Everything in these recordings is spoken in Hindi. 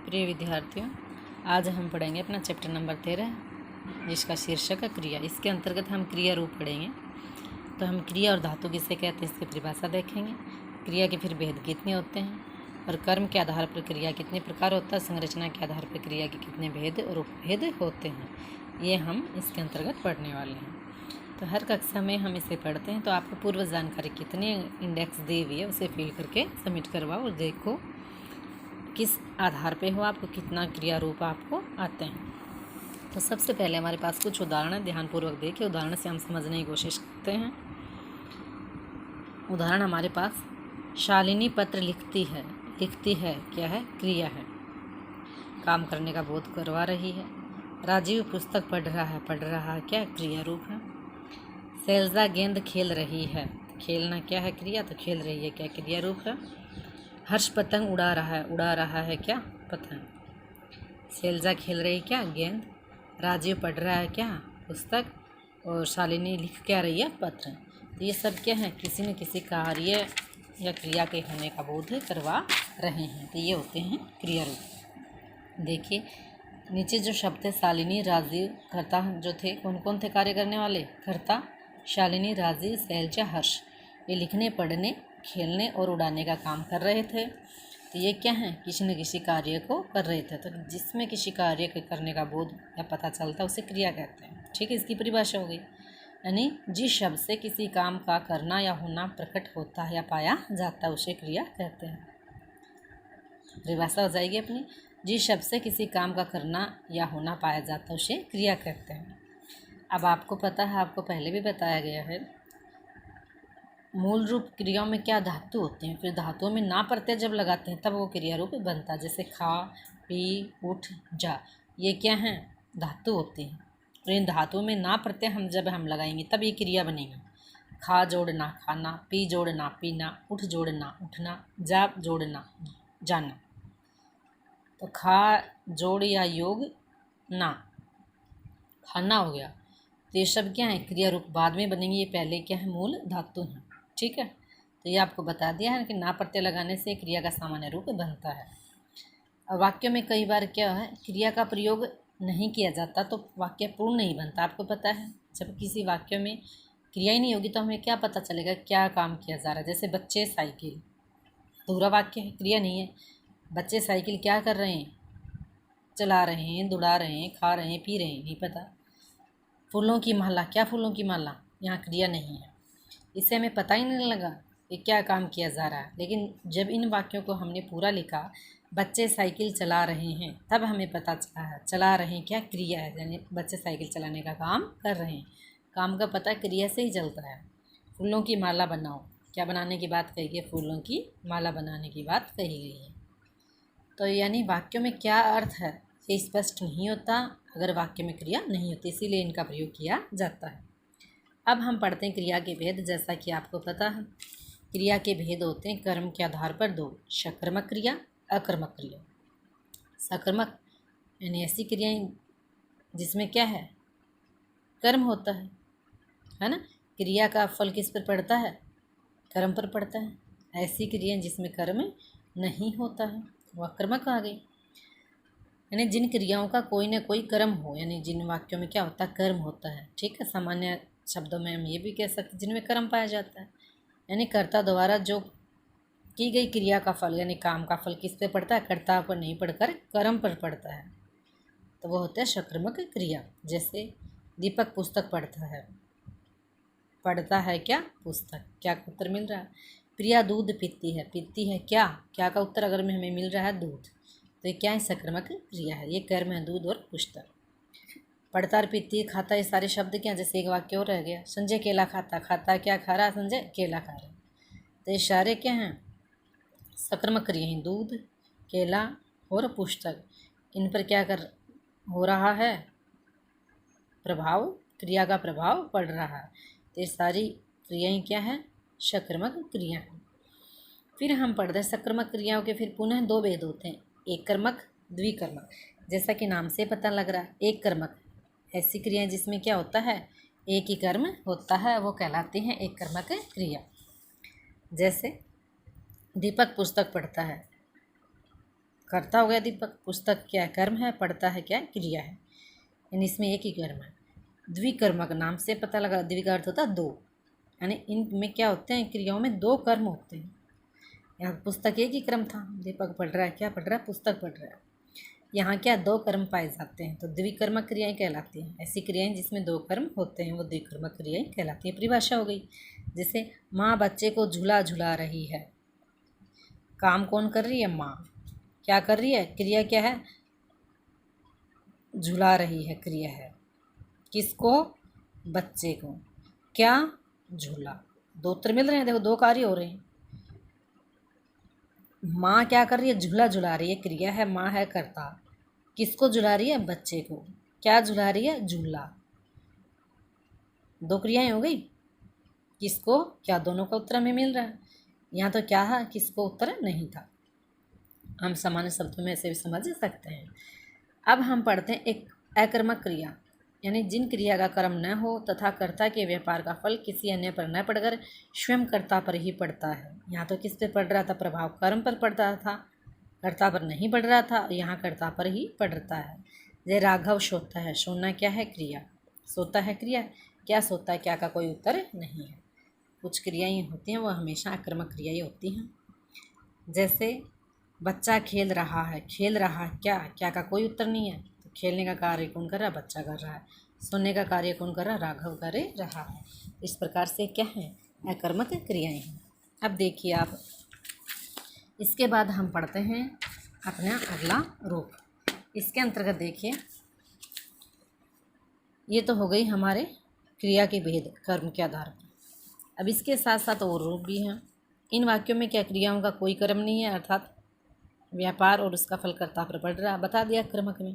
प्रिय विद्यार्थियों, आज हम पढ़ेंगे अपना चैप्टर नंबर 13 जिसका शीर्षक है क्रिया। इसके अंतर्गत हम क्रिया रूप पढ़ेंगे। तो हम क्रिया और धातु किसे कहते हैं इसकी परिभाषा देखेंगे। क्रिया के फिर भेद कितने होते हैं और कर्म के आधार पर क्रिया कितने प्रकार होता है, संरचना के आधार पर क्रिया के कितने भेद और उपभेद होते हैं, ये हम इसके अंतर्गत पढ़ने वाले हैं। तो हर कक्षा में हम इसे पढ़ते हैं। तो आपको पूर्व जानकारी कितनी इंडेक्स दी हुई है उसे फिल करके सबमिट करवाओ और देखो किस आधार पे हो, आपको कितना क्रिया रूप आपको आते हैं। तो सबसे पहले हमारे पास कुछ उदाहरण ध्यानपूर्वक देखिए। उदाहरण से हम समझने की कोशिश करते हैं। उदाहरण हमारे पास, शालिनी पत्र लिखती है। लिखती है क्या है? क्रिया है, काम करने का बोध करवा रही है। राजीव पुस्तक पढ़ रहा है। पढ़ रहा है क्या? क्रिया रूप है। शैलजा गेंद खेल रही है। खेलना क्या है? क्रिया। तो खेल रही है क्या? क्रिया रूप है। हर्ष पतंग उड़ा रहा है। उड़ा रहा है क्या? पतंग। शैलजा खेल रही क्या? गेंद। राजीव पढ़ रहा है क्या? पुस्तक। और शालिनी लिख क्या रही है? पत्र। तो ये सब क्या है? किसी न किसी कार्य या क्रिया के होने का बोध करवा रहे हैं। तो ये होते हैं क्रिया रूप। देखिए नीचे जो शब्द है, शालिनी, राजीव, कर्ता जो थे, कौन कौन थे कार्य करने वाले? कर्ता शालिनी, राजीव, शैलजा, हर्ष। ये लिखने, पढ़ने, खेलने और उड़ाने का काम कर रहे थे। तो ये क्या है? किसी न किसी कार्य को कर रहे थे। तो जिसमें किसी कार्य के करने का बोध या पता चलता है उसे क्रिया कहते हैं। ठीक है, इसकी परिभाषा हो गई। यानी जिस शब्द से किसी काम का करना या होना प्रकट होता है या पाया जाता है उसे क्रिया कहते हैं। परिभाषा हो जाएगी अपनी, जिस शब्द से किसी काम का करना या होना पाया जाता है उसे क्रिया कहते हैं। अब आपको पता है, आपको पहले भी बताया गया है, मूल रूप क्रियाओं में क्या धातु होते हैं, फिर धातुओं में ना प्रत्यय जब लगाते हैं तब वो क्रिया रूप बनता है। जैसे खा, पी, उठ, जा, ये क्या हैं? धातु होते हैं। और इन धातुओं में ना प्रत्यय हम लगाएंगे तब ये क्रिया बनेगी। खा जोड़ना, खाना, पी जोड़ना, पीना, उठ जोड़ना, उठना, जा जोड़ना, जाना। तो खा जोड़ या योग ना, खाना हो गया। तो ये सब क्या है? क्रिया रूप बाद में बनेंगे, ये पहले क्या है? मूल धातु हैं। ठीक है, तो ये आपको बता दिया है कि ना प्रत्यय लगाने से क्रिया का सामान्य रूप बनता है। और वाक्यों में कई बार क्या है? क्रिया का प्रयोग नहीं किया जाता तो वाक्य पूर्ण नहीं बनता। आपको पता है, जब किसी वाक्य में क्रिया ही नहीं होगी तो हमें क्या पता चलेगा क्या काम किया जा रहा है। जैसे बच्चे साइकिल, पूरा वाक्य है, क्रिया नहीं है। बच्चे साइकिल क्या कर रहे हैं? चला रहे हैं, दौड़ा रहे हैं, खा रहे हैं, पी रहे हैं, नहीं पता। फूलों की माला, क्या फूलों की माला? यहाँ क्रिया नहीं है, इससे हमें पता ही नहीं लगा कि क्या काम किया जा रहा है। लेकिन जब इन वाक्यों को हमने पूरा लिखा, बच्चे साइकिल चला रहे हैं, तब हमें पता चला है चला रहे हैं क्या? क्रिया है, यानी बच्चे साइकिल चलाने का काम कर रहे हैं। काम का पता क्रिया से ही चलता है। फूलों की माला बनाओ, क्या बनाने की बात कही गई? फूलों की माला बनाने की बात कही गई है। तो यानी वाक्यों में क्या अर्थ है ये स्पष्ट नहीं होता अगर वाक्य में क्रिया नहीं होती, इसीलिए इनका प्रयोग किया जाता है। अब हम पढ़ते हैं क्रिया के भेद। जैसा कि आपको पता है, क्रिया के भेद होते हैं कर्म के आधार पर दो, सकर्मक क्रिया, अकर्मक क्रिया। सकर्मक यानी ऐसी क्रियाएं जिसमें क्या है? कर्म होता है ना। क्रिया का फल किस पर पड़ता है? कर्म पर पड़ता है। ऐसी क्रियाएं जिसमें कर्म नहीं होता है वह अकर्मक आ गई। यानी जिन क्रियाओं का कोई ना कोई कर्म हो, यानी जिन वाक्यों में क्या होता है? कर्म होता है। ठीक है, सामान्य शब्दों में हम ये भी कह सकते हैं जिनमें कर्म पाया जाता है। यानी कर्ता द्वारा जो की गई क्रिया का फल यानी काम का फल किस पे पड़ता है? कर्ता पर नहीं पड़कर कर्म पर पड़ता है, तो वो होता है सकर्मक क्रिया। जैसे दीपक पुस्तक पढ़ता है। पढ़ता है क्या? पुस्तक। क्या का उत्तर मिल रहा है? प्रिया दूध पीती है। पीती है क्या? क्या का उत्तर अगर में हमें मिल रहा है? दूध। तो ये क्या है? सकर्मक क्रिया है, ये कर्म है, दूध और पुस्तक। पढ़ता और पीती, खाता, ये सारे शब्द क्या? जैसे एक वाक्य और रह गया, संजय केला खाता। खाता क्या खा रहा? संजय केला खा रहा। तो ये सारे क्या हैं? सकर्मक क्रिया हैं, दूध, केला और पुस्तक। इन पर क्या कर हो रहा है? प्रभाव, क्रिया का प्रभाव पड़ रहा है। तो ये सारी क्रियाएं क्या है? सकर्मक क्रिया हैं। फिर हम पढ़ते हैं सकर्मक क्रियाओं के फिर पुनः दो भेद होते हैं, एक कर्मक, द्विकर्मक। जैसा कि नाम से पता लग रहा है, एक कर्मक ऐसी क्रियाएं जिसमें क्या होता है? एक ही कर्म होता है, वो कहलाती हैं एक कर्मक क्रिया। जैसे दीपक पुस्तक पढ़ता है, कर्ता हो गया दीपक, पुस्तक क्या है, कर्म है, पढ़ता है क्या है, क्रिया है, यानी इसमें एक ही कर्म है। द्विकर्मक नाम से पता लगा, द्वि का अर्थ होता है दो, यानी इनमें क्या होते हैं, क्रियाओं में दो कर्म होते हैं। यहाँ पुस्तक एक ही कर्म था, दीपक पढ़ रहा है, क्या पढ़ रहा है, पुस्तक पढ़ रहा है। यहाँ क्या दो कर्म पाए जाते हैं, तो द्विकर्मक क्रियाएं कहलाती हैं। ऐसी क्रियाएं जिसमें दो कर्म होते हैं वो द्विकर्मक क्रियाएं कहलाती हैं। परिभाषा हो गई, जैसे माँ बच्चे को झूला झुला रही है। काम कौन कर रही है, माँ। क्या कर रही है, क्रिया क्या है, झुला रही है, क्रिया है। किसको, बच्चे को। क्या, झूला। दो उत्तर मिल रहे हैं, देखो दो कार्य हो रहे हैं। माँ क्या कर रही है, झूला झुला रही है, क्रिया है, माँ है कर्ता। किसको झुला रही है, बच्चे को। क्या झुला रही है, झूला। दो क्रियाएं हो गई। किसको, क्या, दोनों का उत्तर हमें मिल रहा है। यहाँ तो क्या है, किसको उत्तर नहीं था। हम सामान्य शब्दों में ऐसे भी समझ सकते हैं। अब हम पढ़ते हैं एक अकर्मक क्रिया, यानी जिन क्रिया का कर्म न हो तथा कर्ता के व्यापार का फल किसी अन्य पर न पड़कर स्वयं कर्ता पर ही पड़ता है। यहाँ तो किस पे पड़ रहा था, प्रभाव कर्म पर पड़ रहा था, कर्ता पर नहीं पड़ रहा था, और यहाँ कर्ता पर ही पड़ता है। जय राघव सोता है, सोना क्या है, क्रिया। सोता है क्रिया, क्या सोता है, क्या का कोई उत्तर नहीं है। कुछ क्रियाएँ होती हैं वो हमेशा आक्रामक क्रियाएँ होती हैं। जैसे बच्चा खेल रहा है, खेल रहा है, क्या, क्या का कोई उत्तर नहीं है, तो खेलने का कार्य कौन कर रहा है, बच्चा कर रहा है। सोने का कार्य कौन कर रहा है, राघव कर रहा है। इस प्रकार से क्या है, आक्रामक क्रियाएं हैं। अब देखिए आप, इसके बाद हम पढ़ते हैं अपना अगला रूप। इसके अंतर्गत देखिए, ये तो हो गई हमारे क्रिया के भेद कर्म के आधार पर। अब इसके साथ साथ और रूप भी हैं। इन वाक्यों में क्या क्रियाओं का कोई कर्म नहीं है, अर्थात व्यापार और उसका फल कर्ता पर पड़ रहा, बता दिया क्रमक में।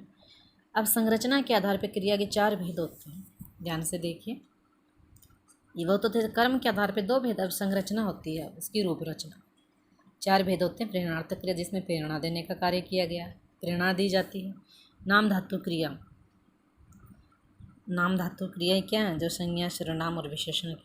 अब संरचना के आधार पर क्रिया के चार भेद होते हैं, ध्यान से देखिए। ये वो तो थे कर्म के आधार पर दो भेद, अब संरचना होती है उसकी रूप रचना। चार भेद होते हैं। प्रेरणार्थक क्रिया, जिसमें प्रेरणा देने का कार्य किया गया, प्रेरणा दी जाती है। नाम धातु क्रिया, नाम धातु क्रियाएँ क्या हैं, जो संज्ञा, सर्वनाम और विशेषण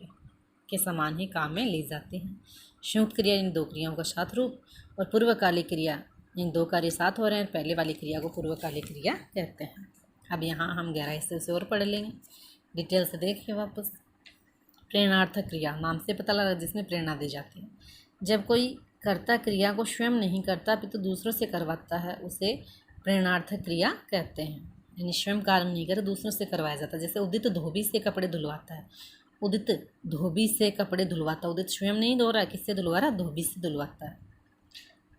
के समान ही काम में ली जाती हैं। संयुक्त क्रिया, इन दो क्रियाओं का साथ रूप, और पूर्वकालिक क्रिया, इन दो कार्य साथ हो रहे हैं, पहले वाली क्रिया को पूर्वकालिक क्रिया कहते हैं। अब यहाँ हम गहराई से उसे और पढ़ लेंगे, डिटेल से देखिए वापस। प्रेरणार्थक क्रिया, नाम से पता लगा, जिसमें प्रेरणा दी जाती है। जब कोई कर्ता क्रिया को स्वयं नहीं करता अपितु दूसरों से करवाता है, उसे प्रेरणार्थक क्रिया कहते हैं। यानी स्वयं कार्य नहीं कर, दूसरों से करवाया जाता है। जैसे उदित धोबी से कपड़े धुलवाता है, उदित धोबी से कपड़े धुलवाता, उदित स्वयं नहीं धो रहा है, किससे धुलवा रहा है, धोबी से धुलवाता है।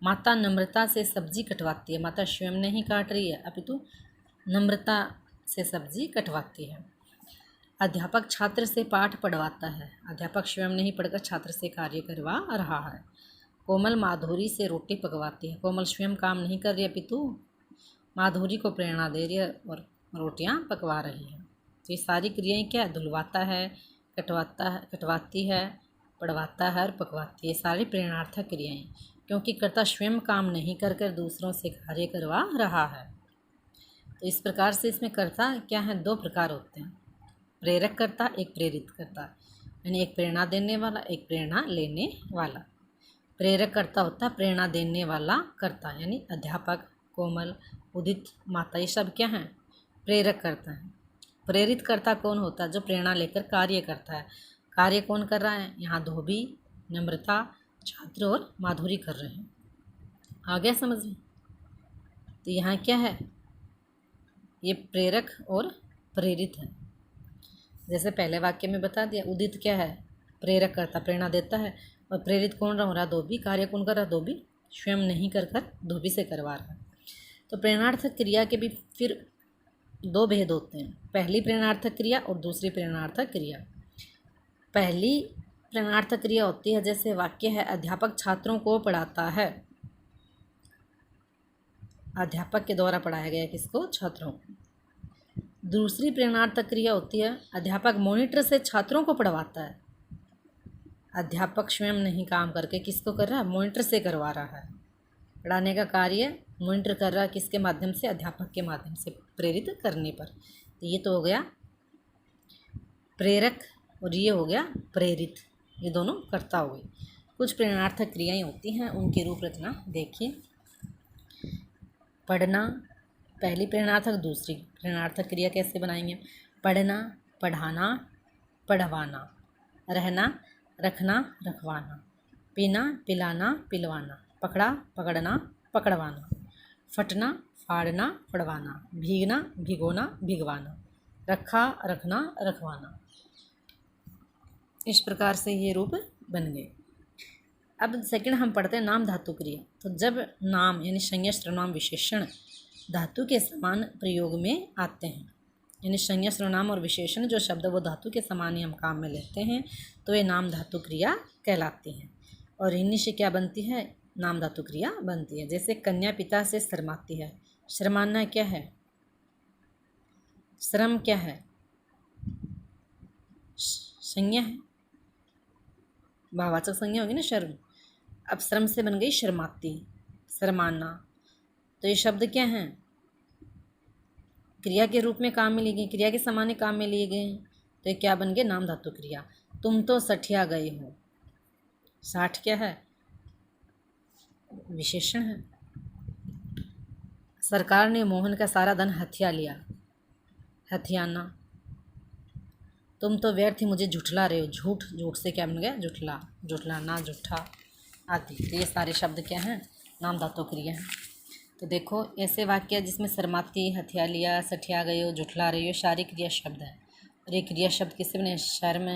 माता नम्रता से सब्जी कटवाती है, माता स्वयं नहीं काट रही है अपितु नम्रता से सब्जी कटवाती है। अध्यापक छात्र से पाठ पढ़वाता है, अध्यापक स्वयं नहीं पढ़कर छात्र से कार्य करवा रहा है। कोमल माधुरी से रोटी पकवाती है, कोमल स्वयं काम नहीं कर रही अपितु माधुरी को प्रेरणा दे रही है और रोटियां पकवा रही है। तो ये सारी क्रियाएं क्या है, धुलवाता है, कटवाता है, कटवाती है, पढ़वाता है और पकवाती है, सारी प्रेरणार्थक क्रियाएं, क्योंकि कर्ता स्वयं काम नहीं कर कर दूसरों से कार्य करवा रहा है। तो इस प्रकार से इसमें कर्ता क्या है, दो प्रकार होते हैं, प्रेरक कर्ता, एक प्रेरित कर्ता। यानी एक प्रेरणा देने वाला, एक प्रेरणा लेने वाला। प्रेरक कर्ता होता है प्रेरणा देने वाला कर्ता, यानी अध्यापक, कोमल, उदित, माता, ये सब क्या हैं, प्रेरक करता है। प्रेरित कर्ता कौन होता है, जो प्रेरणा लेकर कार्य करता है। कार्य कौन कर रहा है, यहाँ धोबी, नम्रता, छात्र और माधुरी कर रहे हैं। आ गया समझ में। तो यहाँ क्या है, ये प्रेरक और प्रेरित है। जैसे पहले वाक्य में बता दिया, उदित क्या है, प्रेरक करता, प्रेरणा देता है, और प्रेरित कौन हो रहा, धोबी, कार्य कौन कर रहा, धोबी, स्वयं नहीं कर कर धोबी से करवा रहा है। तो प्रेरणार्थक क्रिया के भी फिर दो भेद होते हैं, पहली प्रेरणार्थक क्रिया और दूसरी प्रेरणार्थक क्रिया। पहली प्रेरणार्थक क्रिया होती है, जैसे वाक्य है, अध्यापक छात्रों को पढ़ाता है, अध्यापक के द्वारा पढ़ाया गया किसको, छात्रों को। दूसरी प्रेरणार्थक क्रिया होती है, अध्यापक मॉनिटर से छात्रों को पढ़वाता है, अध्यापक स्वयं नहीं काम करके किसको कर रहा है, मॉनिटर से करवा रहा है। पढ़ाने का कार्य मॉनिटर कर रहा है, किसके माध्यम से, अध्यापक के माध्यम से, प्रेरित करने पर। तो ये तो हो गया प्रेरक और ये हो गया प्रेरित, ये दोनों कर्ता हुए। कुछ प्रेरणार्थक क्रियाएं होती हैं, उनकी रूप रचना देखिए। पढ़ना पहली प्रेरणार्थक, दूसरी प्रेरणार्थक क्रिया कैसे बनाएंगे? पढ़ना, पढ़ाना, पढ़वाना, रहना, रखना, रखवाना, पीना, पिलाना, पिलवाना, पकड़ा, पकड़ना, पकड़वाना, फटना, फाड़ना, फड़वाना, भीगना, भिगोना, भिगवाना, रखा, रखना, रखवाना। इस प्रकार से ये रूप बन गए। अब सेकंड हम पढ़ते हैं नाम धातु क्रिया। तो जब नाम यानी संज्ञा सर्वनाम विशेषण धातु के समान प्रयोग में आते हैं, यानी संज्ञा सर्वनाम और विशेषण जो शब्द वो धातु के समान ही हम काम में लेते हैं, तो ये नाम धातु क्रिया कहलाती हैं। और इन्हीं से क्या बनती है? नाम धातु क्रिया बनती है। जैसे कन्या पिता से शर्माती है। शर्माना क्या है? शर्म क्या है? संज्ञा है, भाववाचक संज्ञा होगी ना शर्म। अब शर्म से बन गई शर्माती, शर्माना। तो ये शब्द क्या हैं? क्रिया के रूप में काम में लिए गए, क्रिया के समान काम में लिए गए हैं। तो ये क्या बन गए? नाम धातु क्रिया। तुम तो सठिया गए हो। साठ क्या है? विशेषण है। सरकार ने मोहन का सारा धन हथिया लिया। हथियाना। तुम तो व्यर्थ ही मुझे झुठला रहे हो। झूठ, झूठ से क्या बन गया? झुठला, झुठलाना, झूठा आदि। तो ये सारे शब्द क्या हैं? नाम धातु क्रिया हैं। तो देखो ऐसे वाक्य जिसमें शर्माती, हथिया लिया, सठिया गए हो, झुठला रही हो, सारी क्रिया शब्द है। और ये क्रिया शब्द किससे बने? शर्म,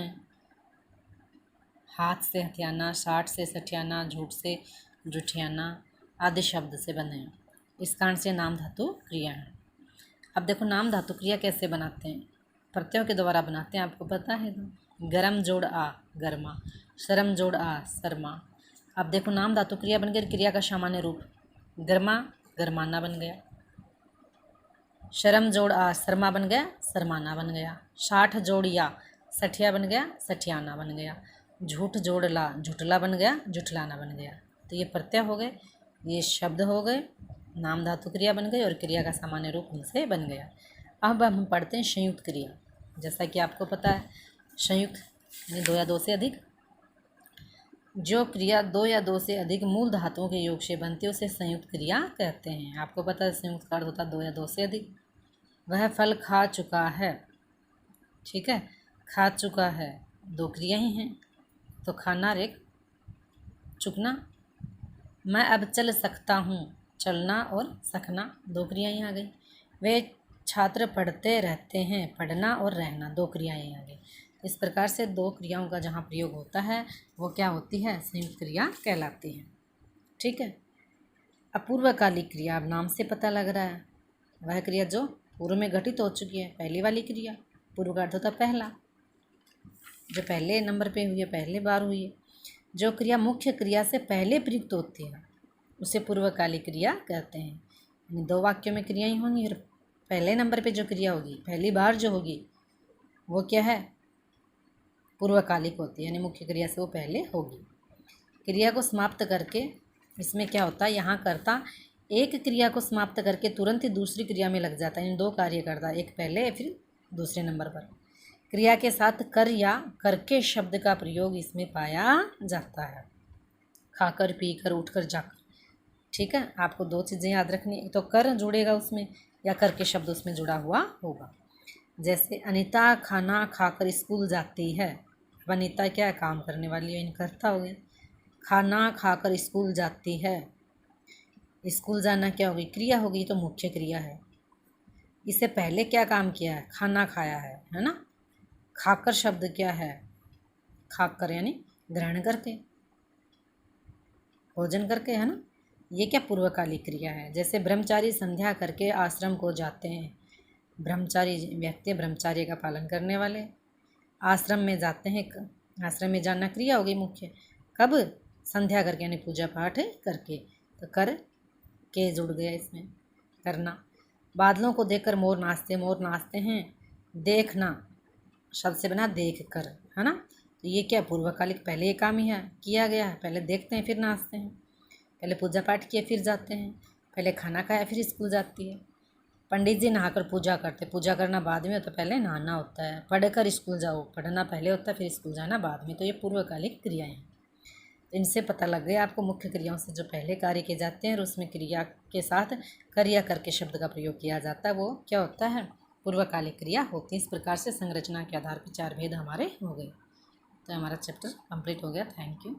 हाथ से हथियाना, साठ से सठियाना, झूठ से झुठियाना आदि शब्द से बने हैं। इस कारण से नाम धातु क्रिया है। अब देखो नाम धातु क्रिया कैसे बनाते हैं? प्रत्ययों के द्वारा बनाते हैं, आपको पता है। तो गरम जोड़ आ, गर्मा, शर्म जोड़ आ, शर्मा। अब देखो नाम धातु क्रिया बन गई, क्रिया का सामान्य रूप गर्मा, गरमाना बन गया। शर्म जोड़ आ, शर्मा बन गया, शर्माना बन गया। साठ जोड़ या, सठिया बन गया, सठियाना बन गया। झूठ जोड़ ला, झुठला बन गया, झुठलाना बन गया। तो ये प्रत्यय हो गए, ये शब्द हो गए, नाम धातु क्रिया बन गई और क्रिया का सामान्य रूप उनसे बन गया। अब हम पढ़ते हैं संयुक्त क्रिया। जैसा कि आपको पता है संयुक्त यानी दो या दो से अधिक। जो क्रिया दो या दो से अधिक मूल धातुओं के योग से बनती है उसे संयुक्त क्रिया कहते हैं। आपको पता है संयुक्त का अर्थ होता है दो या दो से अधिक। वह फल खा चुका है, ठीक है, खा चुका है, दो क्रिया ही हैं। तो खाना, रेख, चुकना। मैं अब चल सकता हूँ, चलना और सकना, दो क्रियाएँ आ गई। वे छात्र पढ़ते रहते हैं, पढ़ना और रहना, दो क्रियाएँ आ गई। इस प्रकार से दो क्रियाओं का जहाँ प्रयोग होता है वो क्या होती है? संयुक्त क्रिया कहलाती है। ठीक है। अपूर्वकालिक क्रिया, अब नाम से पता लग रहा है, वह क्रिया जो पूर्व में घटित हो चुकी है, पहली वाली क्रिया। पूर्व का अर्थ होता है पहला, जो पहले नंबर पे हुई है, पहले बार हुई है। जो क्रिया मुख्य क्रिया से पहले प्रयुक्त होती है उसे पूर्वकालिक क्रिया कहते हैं। यानी दो वाक्यों में क्रियाएं होंगी और पहले नंबर पे जो क्रिया होगी, पहली बार जो होगी, वो क्या है? पूर्वकालिक होती है, यानी मुख्य क्रिया से वो पहले होगी। क्रिया को समाप्त करके, इसमें क्या होता है, यहाँ कर्ता एक क्रिया को समाप्त करके तुरंत ही दूसरी क्रिया में लग जाता है। यानी दो कार्य करता है, एक पहले फिर दूसरे नंबर पर। क्रिया के साथ कर या करके शब्द का प्रयोग इसमें पाया जाता है। खाकर, पीकर, उठकर, जाकर। ठीक है, आपको दो चीज़ें याद रखनी, एक तो कर जुड़ेगा उसमें या करके शब्द उसमें जुड़ा हुआ होगा। जैसे अनीता खाना खाकर स्कूल जाती है। अब अनीता क्या है? काम करने वाली है, कर्ता हो गई। खाना खाकर स्कूल जाती है, स्कूल जाना क्या होगी? क्रिया होगी, तो मुख्य क्रिया है। इससे पहले क्या काम किया है? खाना खाया है ना। खाकर शब्द क्या है? खाकर यानी ग्रहण करके, भोजन करके, है ना। ये क्या? पूर्वकालिक क्रिया है। जैसे ब्रह्मचारी संध्या करके आश्रम को जाते हैं। ब्रह्मचारी व्यक्ति, ब्रह्मचार्य का पालन करने वाले, आश्रम में जाते हैं। आश्रम में जाना क्रिया हो गई मुख्य। कब? संध्या करके, यानी पूजा पाठ करके। तो कर के जुड़ गया इसमें, करना। बादलों को देखकर मोर नाचते, मोर नाचते हैं। देखना शब्द से बना देख कर, है ना। तो ये क्या? पूर्वकालिक, पहले ये काम ही है किया गया है। पहले देखते हैं फिर नाचते हैं, पहले पूजा पाठ किए फिर जाते हैं, पहले खाना खाया फिर स्कूल जाती है। पंडित जी नहाकर पूजा करते, पूजा करना बाद में होता है, पहले नहाना होता है। पढ़कर स्कूल जाओ, पढ़ना पहले होता है फिर स्कूल जाना बाद में। तो ये पूर्वकालिक क्रियाएं हैं। इनसे पता लग गया आपको मुख्य क्रियाओं से जो पहले कार्य किए जाते हैं और उसमें क्रिया के साथ कर्या करके शब्द का प्रयोग किया जाता है वो क्या होता है, पूर्वकालिक क्रिया होती है। इस प्रकार से संरचना के आधार पर 4 भेद हमारे हो गए। तो हमारा चैप्टर कंप्लीट हो गया। Thank you.